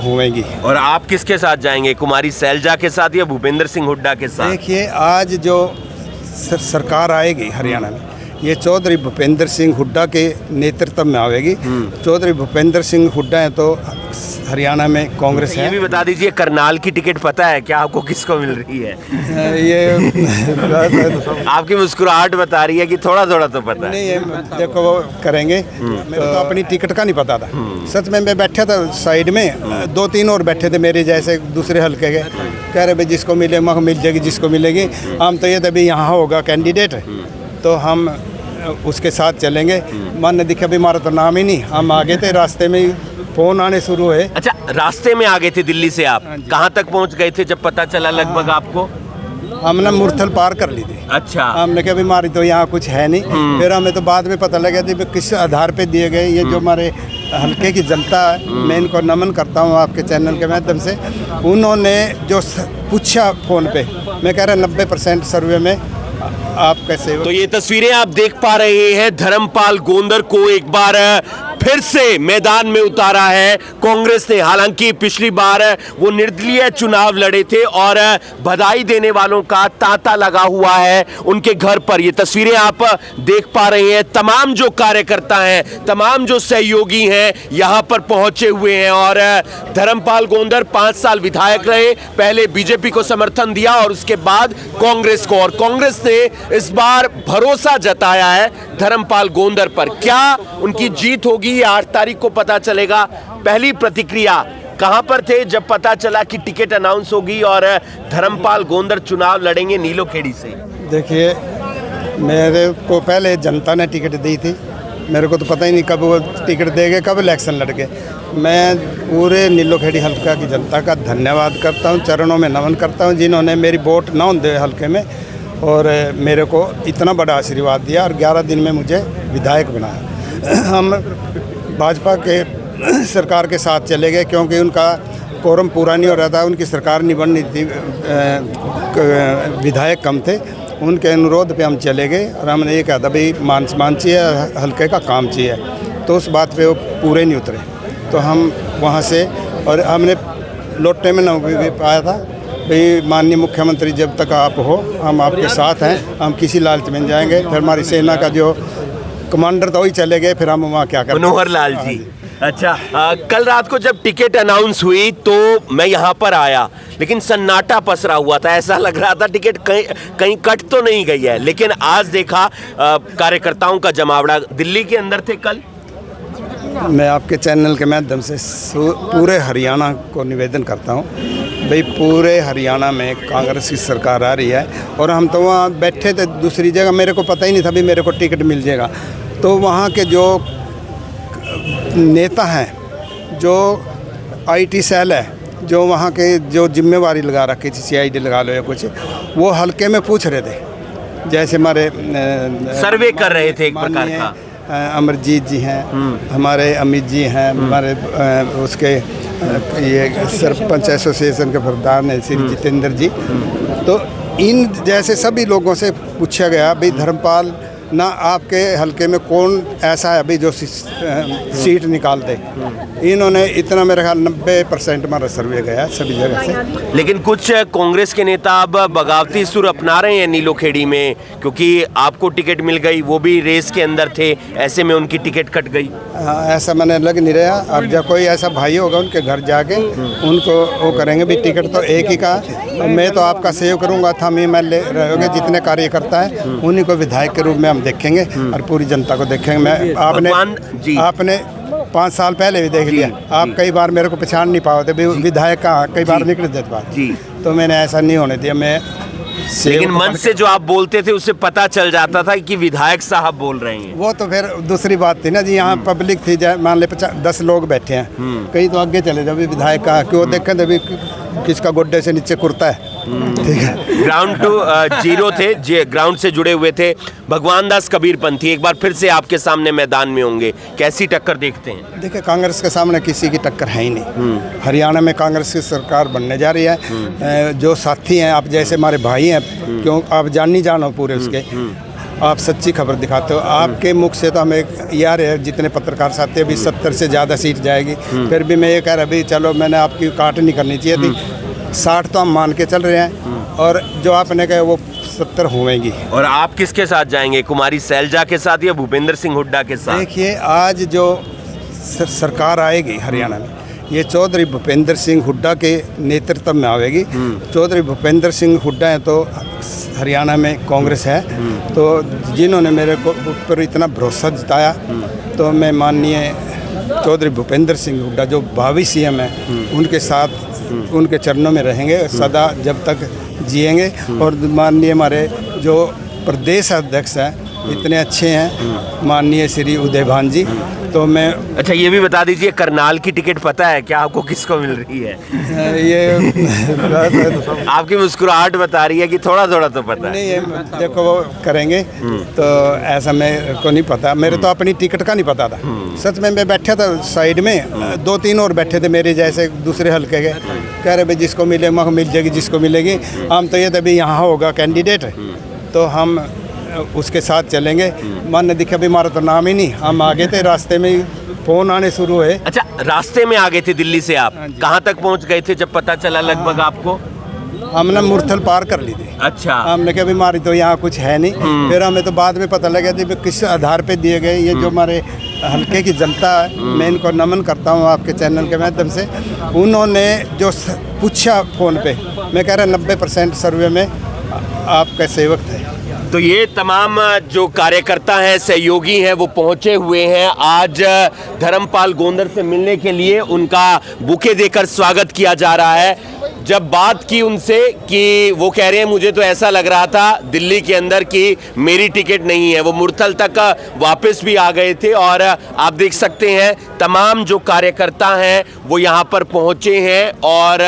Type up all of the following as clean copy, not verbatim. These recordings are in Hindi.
होंगी। और आप किसके साथ जाएंगे, कुमारी सैलजा के साथ या भूपेंद्र सिंह हुड्डा के साथ? देखिए, आज जो सरकार आएगी हरियाणा में, ये चौधरी भूपेंद्र सिंह हुड्डा के नेतृत्व में आएगी। चौधरी भूपेंद्र सिंह हुड्डा है तो हरियाणा में कांग्रेस है। ये भी बता दीजिए, करनाल की टिकट पता है क्या आपको, किसको मिल रही है? ये आपकी मुस्कुराहट बता रही है कि थोड़ा थोड़ा तो पता है। नहीं, ये देखो वो करेंगे। मेरे तो अपनी टिकट का नहीं पता था। सच में मैं बैठा था साइड में, 2-3 और बैठे थे मेरे जैसे दूसरे हल्के के, कह रहे भाई जिसको मिले वहाँ मिल जाएगी, जिसको मिलेगी। हम तो ये तभी यहाँ होगा कैंडिडेट, तो हम उसके साथ चलेंगे। मन ने दिखा भी हमारा तो नाम ही नहीं, हम आगे थे, रास्ते में फोन आने शुरू हुए। अच्छा, रास्ते में आ गए थे दिल्ली से आप? कहाँ तक पहुँच गए थे जब पता चला लगभग आपको? हमने मुरथल पार कर ली थी। अच्छा। हमने कहा बीमारी तो यहाँ कुछ है नहीं। फिर हमें तो बाद में पता लगा थी किस आधार पे दिए गए। ये जो हमारे हल्के की जनता है, मैं इनको नमन करता हूँ आपके चैनल के माध्यम से। उन्होंने जो पूछा फ़ोन पे, मैं कह रहा 90% सर्वे में आप कैसे हो। तो ये तस्वीरें आप देख पा रहे हैं, धर्मपाल गोंदर को एक बार फिर से मैदान में उतारा है कांग्रेस ने। हालांकि पिछली बार वो निर्दलीय चुनाव लड़े थे और बधाई देने वालों का तांता लगा हुआ है उनके घर पर। ये तस्वीरें आप देख पा रहे हैं, तमाम जो कार्यकर्ता हैं, तमाम जो सहयोगी हैं यहाँ पर पहुंचे हुए हैं। और धर्मपाल गोंदर 5 साल विधायक रहे, पहले बीजेपी को समर्थन दिया और उसके बाद कांग्रेस को, और कांग्रेस ने इस बार भरोसा जताया है धर्मपाल गोंदर पर। क्या उनकी जीत होगी, 8 तारीख को पता चलेगा। पहली प्रतिक्रिया, कहां पर थे जब पता चला कि टिकट अनाउंस होगी और धर्मपाल गोंदर चुनाव लड़ेंगे नीलोखेड़ी से? देखिए, मेरे को पहले जनता ने टिकट दी थी। मेरे को तो पता ही नहीं कब वो टिकट देंगे, कब इलेक्शन लड़के। मैं पूरे नीलोखेड़ी हल्का की जनता का धन्यवाद करता हूं, चरणों में नमन करता हूं, जिन्होंने मेरी वोट ना दे हल्के में और मेरे को इतना बड़ा आशीर्वाद दिया और 11 दिन में मुझे विधायक बनाया। हम भाजपा के सरकार के साथ चले गए क्योंकि उनका कोरम पूरा नहीं हो रहा था, उनकी सरकार नहीं बन रही थी, विधायक कम थे। उनके अनुरोध पे हम चले गए और हमने ये कहा था भाई मान सम्मान चाहिए, हल्के का काम चाहिए। तो उस बात पे वो पूरे नहीं उतरे, तो हम वहाँ से, और हमने लौटने में न भी पाया था भाई माननीय मुख्यमंत्री जब तक आप हो हम आपके साथ हैं, हम किसी लालच में जाएंगे। फिर हमारी सेना का जो कमांडर था वही चले गए, फिर हम वहाँ क्या करें। मनोहर लाल जी, अच्छा। कल रात को जब टिकट अनाउंस हुई तो मैं यहाँ पर आया, लेकिन सन्नाटा पसरा हुआ था, ऐसा लग रहा था टिकट कहीं कट तो नहीं गई है। लेकिन आज देखा कार्यकर्ताओं का जमावड़ा। दिल्ली के अंदर थे कल? मैं आपके चैनल के माध्यम से पूरे हरियाणा को निवेदन करता हूँ भाई, पूरे हरियाणा में कांग्रेस की सरकार आ रही है और हम तो वहाँ बैठे थे दूसरी जगह, मेरे को पता ही नहीं था भी मेरे को टिकट मिल जाएगा। तो वहाँ के जो नेता हैं, जो आईटी सेल है, जो वहाँ के जो जिम्मेवारी लगा रखी थी, CID लगा लो या कुछ, वो हल्के में पूछ रहे थे। जैसे हमारे सर्वे कर रहे थे एक प्रकार का। अमरजीत जी हैं, हमारे अमित जी हैं, हमारे उसके ये सरपंच एसोसिएशन के प्रधान हैं श्री जितेंद्र जी। तो इन जैसे सभी लोगों से पूछा गया भाई धर्मपाल ना आपके हल्के में कौन ऐसा है भाई जो सीट निकाल दे। इन्होंने इतना, मेरे ख्याल 90% हमारा सर्वे गया सभी जगह से। लेकिन कुछ कांग्रेस के नेता अब बगावती सुर अपना रहे हैं नीलोखेड़ी में, क्योंकि आपको टिकट मिल गई, वो भी रेस के अंदर थे, ऐसे में उनकी टिकट कट गई। ऐसा मैंने लग नहीं रहा। अब जब कोई ऐसा भाई होगा उनके घर जाके उनको वो करेंगे भी, टिकट तो एक ही का। मैं तो आपका सहयोग करूँगा, हम MLA रहोगे, जितने कार्यकर्ता हैं उन्हीं को विधायक के रूप में देखेंगे और पूरी जनता को देखेंगे। मैं आपने 5 साल पहले भी देख लिया, आप कई बार मेरे को पहचान नहीं पाओ थे विधायक कहाँ, कई बार निकले जज्बात जी, तो मैंने ऐसा नहीं होने दिया। मैं लेकिन मन से जो आप बोलते थे उससे पता चल जाता था कि विधायक साहब बोल रहे हैं। वो तो फिर दूसरी बात थी ना जी, यहाँ पब्लिक थी, मान ले 10 लोग बैठे हैं, कहीं तो आगे चले जाओ विधायक कहाँ, क्यों देखें तभी किसका गोड्डे से नीचे कुर्ता है। ठीक है। ग्राउंड टू जीरो थे, ग्राउंड से जुड़े हुए थे भगवान दास कबीरपंथी। एक बार फिर से आपके सामने मैदान में होंगे, कैसी टक्कर देखते हैं? देखिए, कांग्रेस के सामने किसी की टक्कर है ही नहीं। हरियाणा में कांग्रेस की सरकार बनने जा रही है। जो साथी हैं आप, जैसे हमारे भाई हैं, क्यों आप जान नहीं जानो पूरे उसके, आप सच्ची खबर दिखाते हो। आपके मुख से तो हमें यार है, जितने पत्रकार आते हैं अभी 70 से ज़्यादा सीट जाएगी, फिर भी मैं ये कह रहा अभी चलो मैंने आपकी काट नहीं करनी चाहिए थी, 60 तो हम मान के चल रहे हैं और जो आपने कहा वो 70 होंगी। और आप किसके साथ जाएंगे, कुमारी सैलजा के साथ या भूपेंद्र सिंह हुड्डा के साथ? देखिए आज जो सरकार आएगी हरियाणा में, ये चौधरी भूपेंद्र सिंह हुड्डा के नेतृत्व में आएगी। चौधरी भूपेंद्र सिंह हुड्डा है तो हरियाणा में कांग्रेस है, तो जिन्होंने मेरे को ऊपर इतना भरोसा जताया, तो मैं माननीय चौधरी भूपेंद्र सिंह हुड्डा जो भावी सीएम है उनके साथ उनके चरणों में रहेंगे सदा जब तक जिएंगे। और माननीय हमारे जो प्रदेश अध्यक्ष हैं इतने अच्छे हैं माननीय श्री उदयभान जी, तो मैं अच्छा ये भी बता दीजिए करनाल की टिकट पता है क्या आपको किसको मिल रही है? ये आपकी मुस्कुराहट बता रही है कि थोड़ा थोड़ा तो पता है। नहीं ये देखो वो करेंगे, तो ऐसा मेरे को नहीं पता, मेरे तो अपनी टिकट का नहीं पता था सच में। मैं बैठा था साइड में, 2-3 और बैठे थे मेरे जैसे दूसरे हल्के के, कह रहे भाई जिसको मिले वहाँ मिल जाएगी, जिसको मिलेगी। हम तो ये तभी यहाँ होगा कैंडिडेट, तो हम उसके साथ चलेंगे। मन ने दिखा भी हमारा तो नाम ही नहीं, हम आगे थे, रास्ते में फ़ोन आने शुरू हुए। अच्छा रास्ते में आ गए थे दिल्ली से आप? कहाँ तक पहुँच गए थे जब पता चला लगभग आपको? हमने मुरथल पार कर ली थी। अच्छा हमने कहा बीमारी तो यहाँ कुछ है नहीं, फिर हमें तो बाद में पता लगा था किस आधार पे दिए गए। ये जो हमारे हल्के की जनता है, मैं इनको नमन करता हूँ आपके चैनल के माध्यम से। उन्होंने जो पूछा फ़ोन पे, मैं कह रहा 90% सर्वे में आपका सेवक थे। तो ये तमाम जो कार्यकर्ता हैं, सहयोगी हैं, वो पहुंचे हुए हैं आज धर्मपाल गोंदर से मिलने के लिए। उनका बुके देकर स्वागत किया जा रहा है। जब बात की उनसे कि वो कह रहे हैं मुझे तो ऐसा लग रहा था दिल्ली के अंदर कि मेरी टिकट नहीं है, वो मुरथल तक वापस भी आ गए थे। और आप देख सकते हैं तमाम जो कार्यकर्ता हैं वो यहाँ पर पहुँचे हैं और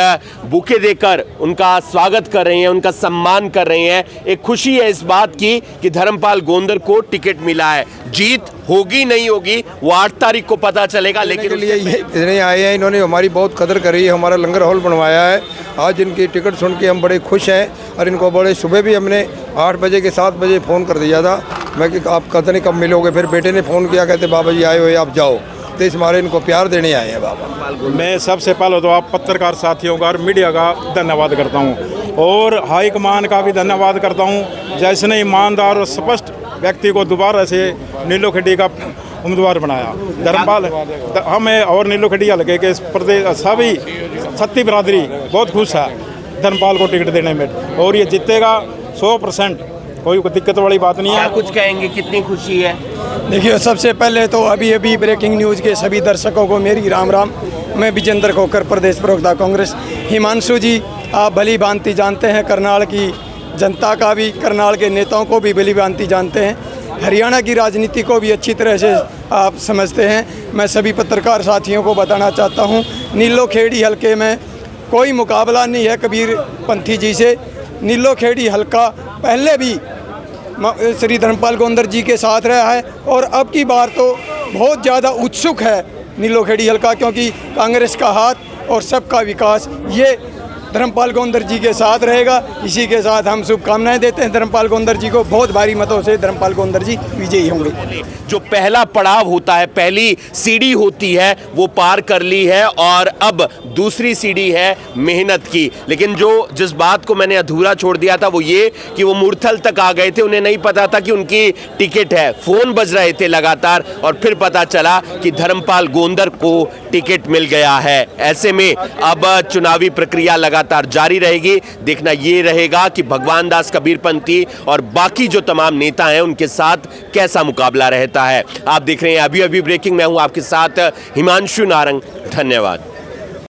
बुके देकर उनका स्वागत कर रहे हैं, उनका सम्मान कर रहे हैं। एक खुशी है इस बात की कि धर्मपाल गोंदर को टिकट मिला है। जीत होगी नहीं होगी वो 8 तारीख को पता चलेगा, लेकिन लिए ये इतने आए हैं, इन्होंने हमारी बहुत कदर करी है, हमारा लंगर हॉल बनवाया है। आज इनकी टिकट सुन के हम बड़े खुश हैं और इनको बड़े सुबह भी हमने 8 बजे के 7 बजे फ़ोन कर दिया था मैं कि आप पता नहीं कब मिलोगे। फिर बेटे ने फ़ोन किया, कहते बाबा जी आए हुए आप जाओ, तो इस मारे इनको प्यार देने आए हैं बाबा। मैं सबसे पहले तो आप पत्रकार साथियों का और मीडिया का धन्यवाद करता हूं और हाईकमान का भी धन्यवाद करता हूं, जिसने ईमानदार और स्पष्ट व्यक्ति को दोबारा से नीलो खेड़ी का उम्मीदवार बनाया। धर्मपाल हमें और नीलो खेड़ी हल्के के प्रदेश सभी छत्ती बिरादरी बहुत खुश है धर्मपाल को टिकट देने में, और ये जीतेगा 100%, कोई दिक्कत वाली बात नहीं है। क्या कुछ कहेंगे, कितनी खुशी है? देखिए सबसे पहले तो अभी ब्रेकिंग न्यूज़ के सभी दर्शकों को मेरी राम राम। मैं विजेंद्र खोकर, प्रदेश प्रवक्ता कांग्रेस। हिमांशु जी आप भली भांति जानते हैं, करनाल की जनता का भी, करनाल के नेताओं को भी भली भांति जानते हैं, हरियाणा की राजनीति को भी अच्छी तरह से आप समझते हैं। मैं सभी पत्रकार साथियों को बताना चाहता हूं, नीलो खेड़ी हलके में कोई मुकाबला नहीं है कबीर पंथी जी से। नीलो खेड़ी हलका पहले भी श्री धर्मपाल गोंदर जी के साथ रहा है और अब की बार तो बहुत ज़्यादा उत्सुक है नीलो खेड़ी हलका, क्योंकि कांग्रेस का हाथ और सबका विकास ये धर्मपाल गोंदर जी के साथ रहेगा। इसी के साथ हम शुभकामनाएं देते हैं धर्मपाल गोंदर जी को। बहुत भारी मतों से धर्मपाल गोंदर जी विजयी होंगे। जो पहला पड़ाव होता है, पहली सीढ़ी होती है, वो पार कर ली है और अब दूसरी सीढ़ी है मेहनत की। लेकिन जिस बात को मैंने अधूरा छोड़ दिया था वो ये कि वो मुरथल तक आ गए थे, उन्हें नहीं पता था कि उनकी टिकट है। फोन बज रहे थे लगातार और फिर पता चला कि धर्मपाल गोंदर को टिकट मिल गया है। ऐसे में अब चुनावी प्रक्रिया लगातार जारी रहेगी। देखना ये रहेगा कि भगवान दास कबीरपंथी और बाकी जो तमाम नेता हैं उनके साथ कैसा मुकाबला रहता है। आप देख रहे हैं अभी ब्रेकिंग। मैं हूं आपके साथ हिमांशु नारंग। धन्यवाद।